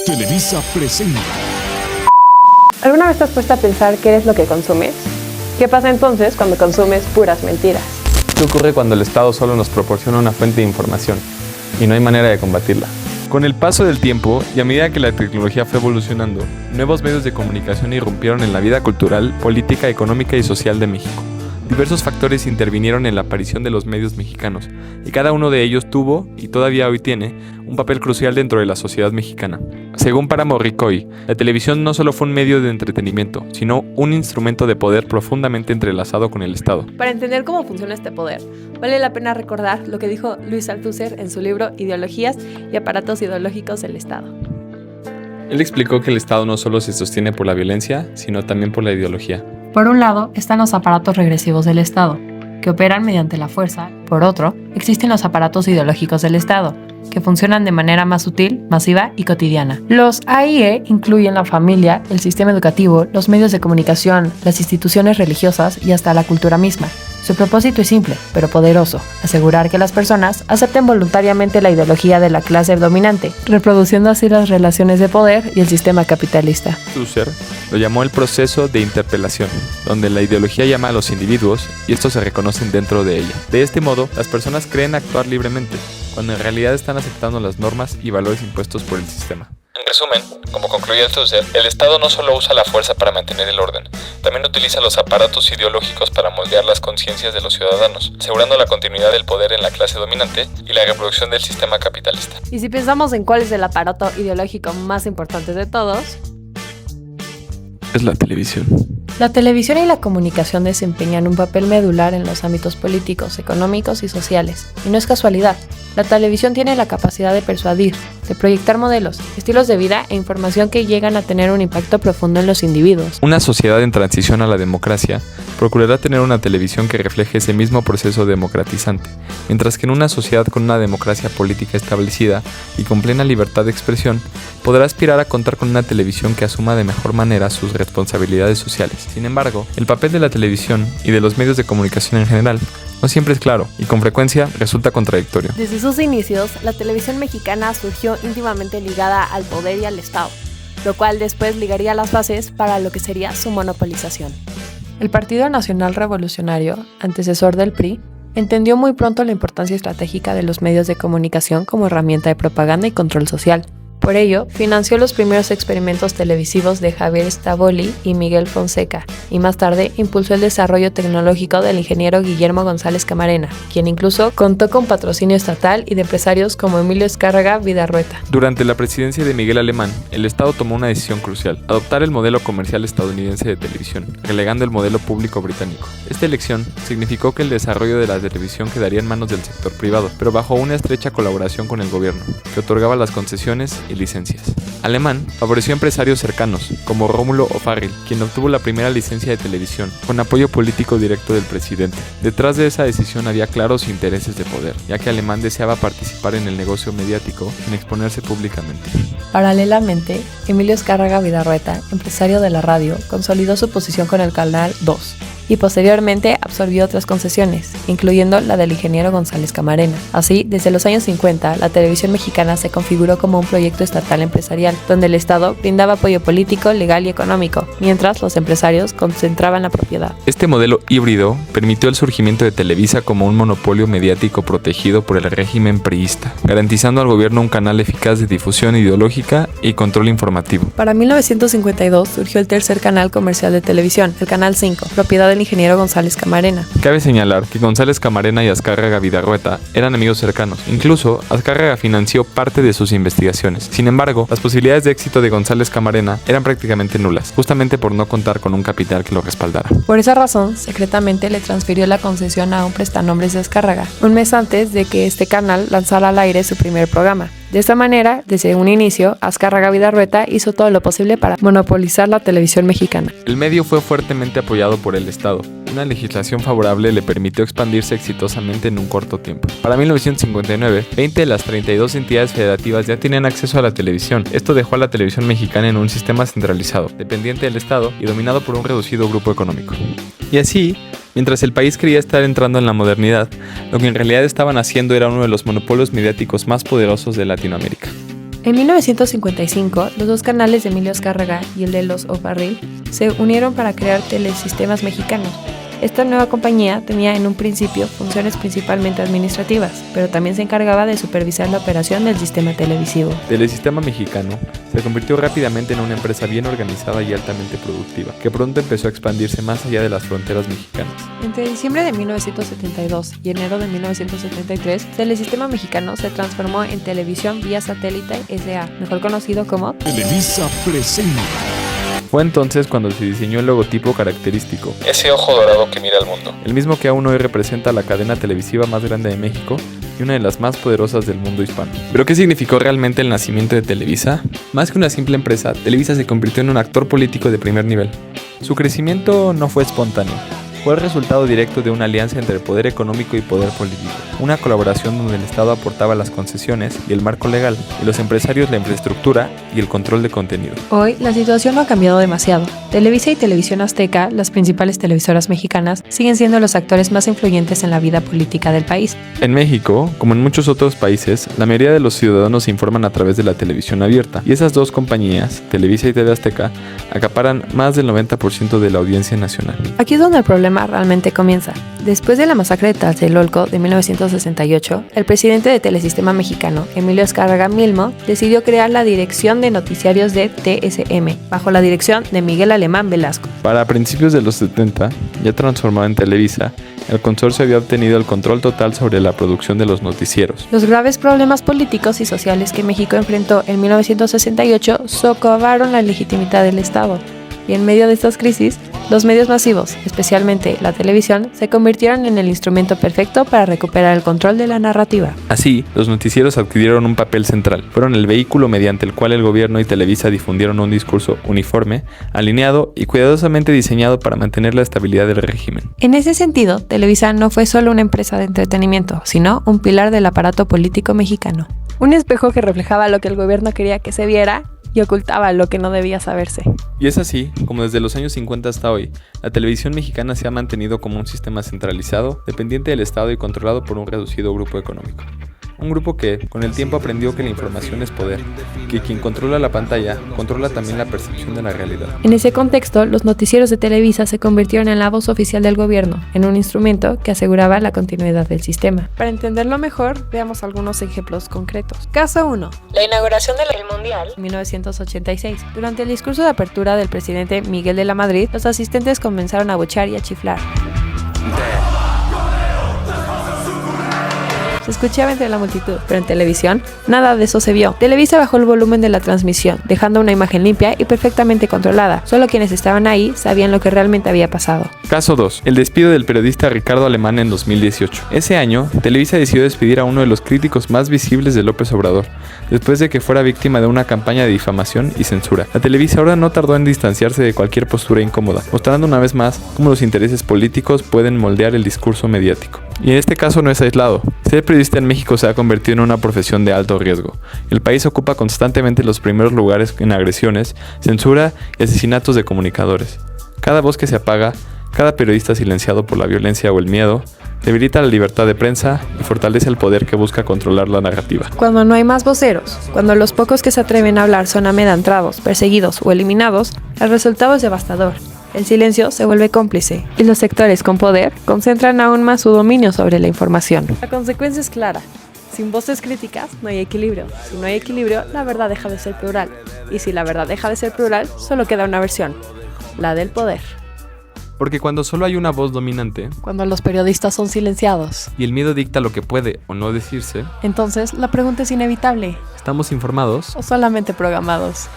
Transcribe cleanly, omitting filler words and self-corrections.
Televisa presenta. ¿Alguna vez te has puesto a pensar qué es lo que consumes? ¿Qué pasa entonces cuando consumes puras mentiras? ¿Qué ocurre cuando el Estado solo nos proporciona una fuente de información y no hay manera de combatirla? Con el paso del tiempo y a medida que la tecnología fue evolucionando, nuevos medios de comunicación irrumpieron en la vida cultural, política, económica y social de México. Diversos factores intervinieron en la aparición de los medios mexicanos, y cada uno de ellos tuvo, y todavía hoy tiene, un papel crucial dentro de la sociedad mexicana. Según Páramo Ricoy, la televisión no solo fue un medio de entretenimiento, sino un instrumento de poder profundamente entrelazado con el Estado. Para entender cómo funciona este poder, vale la pena recordar lo que dijo Luis Althusser en su libro Ideologías y aparatos ideológicos del Estado. Él explicó que el Estado no solo se sostiene por la violencia, sino también por la ideología. Por un lado, están los aparatos regresivos del Estado, que operan mediante la fuerza. Por otro, existen los aparatos ideológicos del Estado, que funcionan de manera más sutil, masiva y cotidiana. Los AIE incluyen la familia, el sistema educativo, los medios de comunicación, las instituciones religiosas y hasta la cultura misma. Su propósito es simple, pero poderoso: asegurar que las personas acepten voluntariamente la ideología de la clase dominante, reproduciendo así las relaciones de poder y el sistema capitalista. Althusser lo llamó el proceso de interpelación, donde la ideología llama a los individuos y estos se reconocen dentro de ella. De este modo, las personas creen actuar libremente, cuando en realidad están aceptando las normas y valores impuestos por el sistema. En resumen, como concluye Althusser, el Estado no solo usa la fuerza para mantener el orden, también utiliza los aparatos ideológicos para moldear las conciencias de los ciudadanos, asegurando la continuidad del poder en la clase dominante y la reproducción del sistema capitalista. Y si pensamos en cuál es el aparato ideológico más importante de todos, es la televisión. La televisión y la comunicación desempeñan un papel medular en los ámbitos políticos, económicos y sociales. Y no es casualidad. La televisión tiene la capacidad de persuadir, de proyectar modelos, estilos de vida e información que llegan a tener un impacto profundo en los individuos. Una sociedad en transición a la democracia procurará tener una televisión que refleje ese mismo proceso democratizante, mientras que en una sociedad con una democracia política establecida y con plena libertad de expresión, podrá aspirar a contar con una televisión que asuma de mejor manera sus responsabilidades sociales. Sin embargo, el papel de la televisión y de los medios de comunicación en general no siempre es claro y con frecuencia resulta contradictorio. Desde sus inicios, la televisión mexicana surgió íntimamente ligada al poder y al Estado, lo cual después ligaría las bases para lo que sería su monopolización. El Partido Nacional Revolucionario, antecesor del PRI, entendió muy pronto la importancia estratégica de los medios de comunicación como herramienta de propaganda y control social. Por ello, financió los primeros experimentos televisivos de Javier Stavoli y Miguel Fonseca, y más tarde impulsó el desarrollo tecnológico del ingeniero Guillermo González Camarena, quien incluso contó con patrocinio estatal y de empresarios como Emilio Azcárraga Vidarrueta. Durante la presidencia de Miguel Alemán, el Estado tomó una decisión crucial: adoptar el modelo comercial estadounidense de televisión, relegando el modelo público británico. Esta elección significó que el desarrollo de la televisión quedaría en manos del sector privado, pero bajo una estrecha colaboración con el gobierno, que otorgaba las concesiones y licencias. Alemán favoreció a empresarios cercanos, como Rómulo O'Farrill, quien obtuvo la primera licencia de televisión, con apoyo político directo del presidente. Detrás de esa decisión había claros intereses de poder, ya que Alemán deseaba participar en el negocio mediático sin exponerse públicamente. Paralelamente, Emilio Azcárraga Vidarrueta, empresario de la radio, consolidó su posición con el Canal 2 y posteriormente absorbió otras concesiones, incluyendo la del ingeniero González Camarena. Así, desde los años 50, la televisión mexicana se configuró como un proyecto estatal empresarial, donde el Estado brindaba apoyo político, legal y económico, mientras los empresarios concentraban la propiedad. Este modelo híbrido permitió el surgimiento de Televisa como un monopolio mediático protegido por el régimen priista, garantizando al gobierno un canal eficaz de difusión ideológica y control informativo. Para 1952 surgió el tercer canal comercial de televisión, el Canal 5, propiedad del ingeniero González Camarena. Cabe señalar que González Camarena y Azcárraga Vidarrueta eran amigos cercanos. Incluso, Azcárraga financió parte de sus investigaciones. Sin embargo, las posibilidades de éxito de González Camarena eran prácticamente nulas, justamente por no contar con un capital que lo respaldara. Por esa razón, secretamente le transfirió la concesión a un prestanombres de Azcárraga, un mes antes de que este canal lanzara al aire su primer programa. De esta manera, desde un inicio, Azcárraga Vidarrueta hizo todo lo posible para monopolizar la televisión mexicana. El medio fue fuertemente apoyado por el Estado. Una legislación favorable le permitió expandirse exitosamente en un corto tiempo. Para 1959, 20 de las 32 entidades federativas ya tenían acceso a la televisión. Esto dejó a la televisión mexicana en un sistema centralizado, dependiente del Estado y dominado por un reducido grupo económico. Y así, mientras el país creía estar entrando en la modernidad, lo que en realidad estaban haciendo era uno de los monopolios mediáticos más poderosos de Latinoamérica. En 1955, los dos canales de Emilio Azcárraga y el de los O'Farrill se unieron para crear Telesistemas Mexicanos. Esta nueva compañía tenía en un principio funciones principalmente administrativas, pero también se encargaba de supervisar la operación del sistema televisivo. Telesistema Mexicano se convirtió rápidamente en una empresa bien organizada y altamente productiva, que pronto empezó a expandirse más allá de las fronteras mexicanas. Entre diciembre de 1972 y enero de 1973, Telesistema Mexicano se transformó en Televisión Vía Satélite S.A., mejor conocido como Televisa presenta. Fue entonces cuando se diseñó el logotipo característico, ese ojo dorado que mira al mundo, el mismo que aún hoy representa la cadena televisiva más grande de México y una de las más poderosas del mundo hispano. ¿Pero qué significó realmente el nacimiento de Televisa? Más que una simple empresa, Televisa se convirtió en un actor político de primer nivel. Su crecimiento no fue espontáneo. Fue el resultado directo de una alianza entre el poder económico y poder político, una colaboración donde el Estado aportaba las concesiones y el marco legal, y los empresarios la infraestructura y el control de contenido. Hoy, la situación no ha cambiado demasiado. Televisa y Televisión Azteca, las principales televisoras mexicanas, siguen siendo los actores más influyentes en la vida política del país. En México, como en muchos otros países, la mayoría de los ciudadanos se informan a través de la televisión abierta, y esas dos compañías, Televisa y TV Azteca, acaparan más del 90% de la audiencia nacional. Aquí es donde el problema realmente comienza. Después de la masacre de Tlatelolco de 1968, el presidente de Telesistema Mexicano, Emilio Azcárraga Milmo, decidió crear la Dirección de Noticiarios de TSM, bajo la dirección de Miguel Alemán Velasco. Para principios de los 70, ya transformado en Televisa, el consorcio había obtenido el control total sobre la producción de los noticieros. Los graves problemas políticos y sociales que México enfrentó en 1968 socavaron la legitimidad del Estado. Y en medio de estas crisis, los medios masivos, especialmente la televisión, se convirtieron en el instrumento perfecto para recuperar el control de la narrativa. Así, los noticieros adquirieron un papel central. Fueron el vehículo mediante el cual el gobierno y Televisa difundieron un discurso uniforme, alineado y cuidadosamente diseñado para mantener la estabilidad del régimen. En ese sentido, Televisa no fue solo una empresa de entretenimiento, sino un pilar del aparato político mexicano. Un espejo que reflejaba lo que el gobierno quería que se viera y ocultaba lo que no debía saberse. Y es así, como desde los años 50 hasta hoy, la televisión mexicana se ha mantenido como un sistema centralizado, dependiente del Estado y controlado por un reducido grupo económico. Un grupo que, con el tiempo, aprendió que la información es poder, que quien controla la pantalla, controla también la percepción de la realidad. En ese contexto, los noticieros de Televisa se convirtieron en la voz oficial del gobierno, en un instrumento que aseguraba la continuidad del sistema. Para entenderlo mejor, veamos algunos ejemplos concretos. Caso 1. La inauguración del Mundial 1986. Durante el discurso de apertura del presidente Miguel de la Madrid, los asistentes comenzaron a abuchear y a chiflar. Se escuchaba entre la multitud, pero en televisión, nada de eso se vio. Televisa bajó el volumen de la transmisión, dejando una imagen limpia y perfectamente controlada. Solo quienes estaban ahí sabían lo que realmente había pasado. Caso 2. El despido del periodista Ricardo Alemán en 2018. Ese año, Televisa decidió despedir a uno de los críticos más visibles de López Obrador, después de que fuera víctima de una campaña de difamación y censura. La televisadora no tardó en distanciarse de cualquier postura incómoda, mostrando una vez más cómo los intereses políticos pueden moldear el discurso mediático. Y en este caso no es aislado. Ser periodista en México se ha convertido en una profesión de alto riesgo. El país ocupa constantemente los primeros lugares en agresiones, censura y asesinatos de comunicadores. Cada voz que se apaga, cada periodista silenciado por la violencia o el miedo, debilita la libertad de prensa y fortalece el poder que busca controlar la narrativa. Cuando no hay más voceros, cuando los pocos que se atreven a hablar son amedrentados, perseguidos o eliminados, el resultado es devastador. El silencio se vuelve cómplice y los sectores con poder concentran aún más su dominio sobre la información. La consecuencia es clara. Sin voces críticas no hay equilibrio. Si no hay equilibrio, la verdad deja de ser plural. Y si la verdad deja de ser plural, solo queda una versión, la del poder. Porque cuando solo hay una voz dominante, Cuando los periodistas son silenciados, y el miedo dicta lo que puede o no decirse, entonces la pregunta es inevitable, ¿estamos informados? o solamente programados.